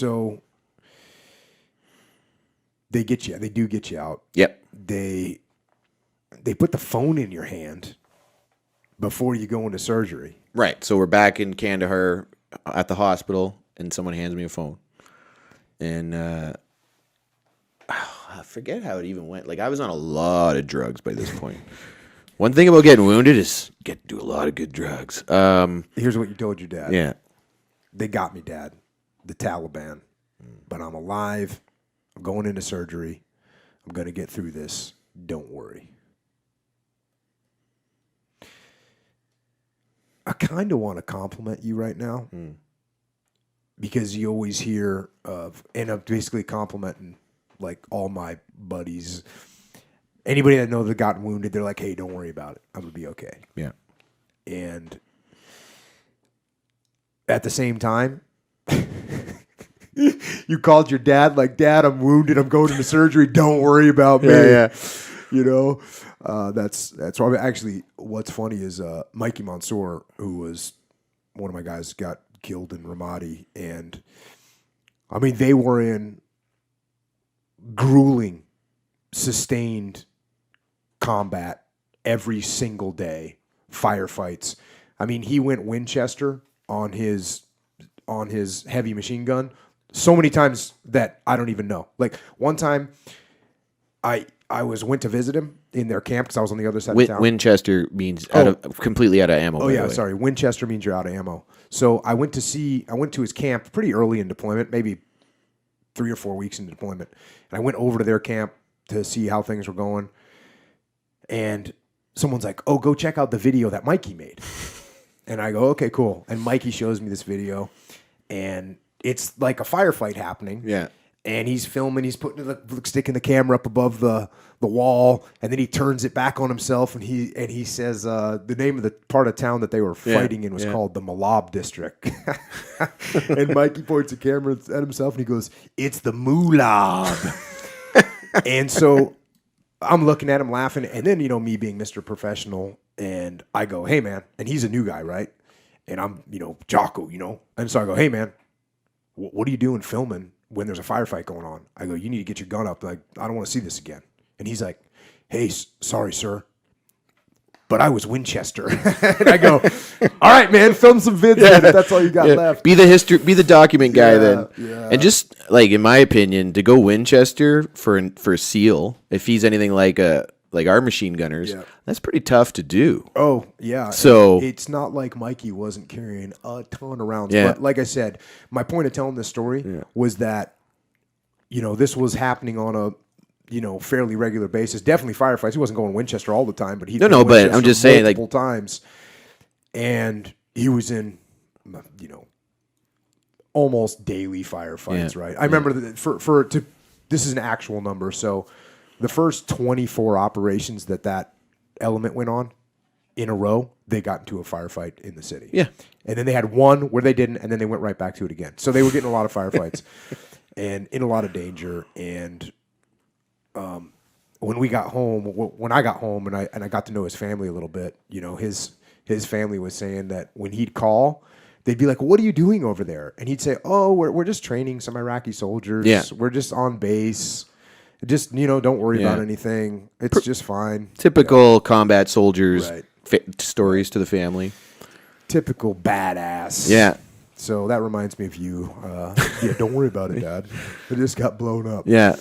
So they get you. They do get you out. Yep. They put the phone in your hand before you go into surgery. Right. So we're back in Kandahar at the hospital, and someone hands me a phone. And I forget how it even went. Like, I was on a lot of drugs by this point. One thing about getting wounded is get to do a lot of good drugs. Here's what you told your dad. Yeah. They got me, Dad. The Taliban. But I'm alive. I'm going into surgery. I'm going to get through this. Don't worry. I kind of want to compliment you right now because you always hear of, and I'm basically complimenting like all my buddies. Anybody that knows that got wounded, they're like, hey, don't worry about it. I'm going to be okay. Yeah. And at the same time, you called your dad like, Dad, I'm wounded. I'm going into surgery. Don't worry about me. Yeah. You know, that's why. Actually, what's funny is Mikey Monsoor, who was one of my guys, got killed in Ramadi, and I mean they were in grueling, sustained combat every single day, firefights. I mean, he went Winchester on his heavy machine gun so many times that I don't even know. Like one time, I went to visit him in their camp because I was on the other side of town. Winchester means completely out of ammo. Oh yeah, sorry. Winchester means you're out of ammo. So I went to his camp pretty early in deployment, maybe 3 or 4 weeks into deployment, and I went over to their camp to see how things were going. And someone's like, "Oh, go check out the video that Mikey made." And I go, "Okay, cool." And Mikey shows me this video, and it's like a firefight happening. Yeah. And he's filming, he's sticking the camera up above the wall, and then he turns it back on himself, and he says the name of the part of town that they were fighting in was called the Malab District. And Mikey points the camera at himself, and he goes, "It's the Mulab." And so I'm looking at him laughing, and then, you know, me being Mr. Professional, and I go, "Hey, man," and he's a new guy, right? And I'm, you know, Jocko, you know, and so I go, "Hey, man, what are you doing filming when there's a firefight going on?" I go, "You need to get your gun up. Like, I don't want to see this again." And he's like, "Hey, sorry, sir, but I was Winchester." And I go, "All right, man, film some vids then, if that's all you got left. Be the document guy then." Yeah. And just like in my opinion, to go Winchester for SEAL, if he's anything like our machine gunners, that's pretty tough to do. Oh, yeah. So it's not like Mikey wasn't carrying a ton of rounds. Yeah. But like I said, my point of telling this story was that, you know, this was happening on a, you know, fairly regular basis. Definitely firefights. He wasn't going Winchester all the time, but he but I'm just saying, multiple times. And he was in, you know, almost daily firefights, right? I remember that this is an actual number. So the first 24 operations that element went on in a row, they got into a firefight in the city. Yeah. And then they had one where they didn't, and then they went right back to it again. So they were getting a lot of firefights and in a lot of danger. And when I got home and I got to know his family a little bit, you know, his family was saying that when he'd call, they'd be like, "What are you doing over there?" And he'd say, "Oh, we're just training some Iraqi soldiers. Yeah. We're just on base. Just, you know, don't worry about anything. It's just fine." Typical combat soldiers stories to the family. Typical badass. Yeah. So that reminds me of you. Don't worry about it, Dad. It just got blown up. Yeah.